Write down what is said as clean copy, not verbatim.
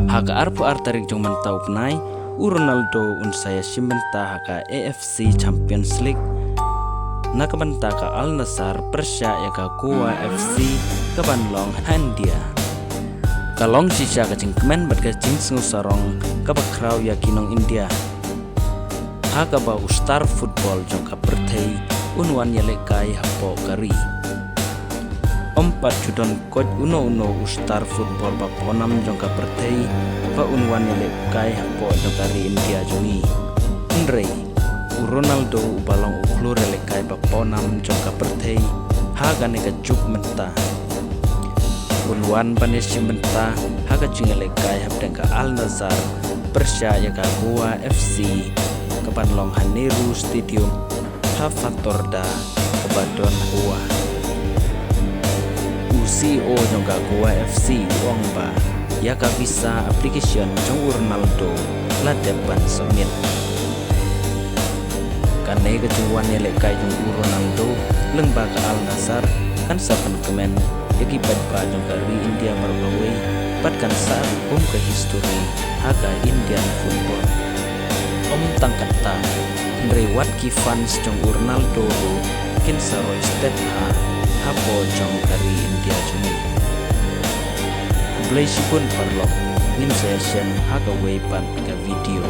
Haka arpu artarik jong mantau penai Ronaldo un saya simenta haka AFC Champions League nakamanta ka Al Nassr Persia ya ka Goa FC kabanlong Handia kalong sisa ka jingkmen bat ka jingsngu sarong kabakraw ya kinong India haka ba ustar football jong ka perthei unwan ya lekai hapo kari Ompat judon coach uno ustar football ba ponam jong ka perthei ba unwan ya lekai hapo jong kari India jongi unrei Ronaldo balong uklur lekai ba ponam jong ka perthei haga nega juk menta unwan banesi menta haga jinga lekai hapdeng ka Al Nassr Persia ya ka Goa FC kabanlong Haneru Stadium Hafatorda kabadon Goa CEO jong ka Goa FC uang ba ya ka visa application jong Ronaldo la depan semit kanai kejuan ya lekai jong Ronaldo lengba ka Al Nassr kan sapan kemen yaki badba jong kari India marbawe patkan saat ke history haga Indian football tangkata rewat ki fans jong Ronaldo kin saroi step hapo jong kari India joni Blay sipun parlok nin session haga wepan ka video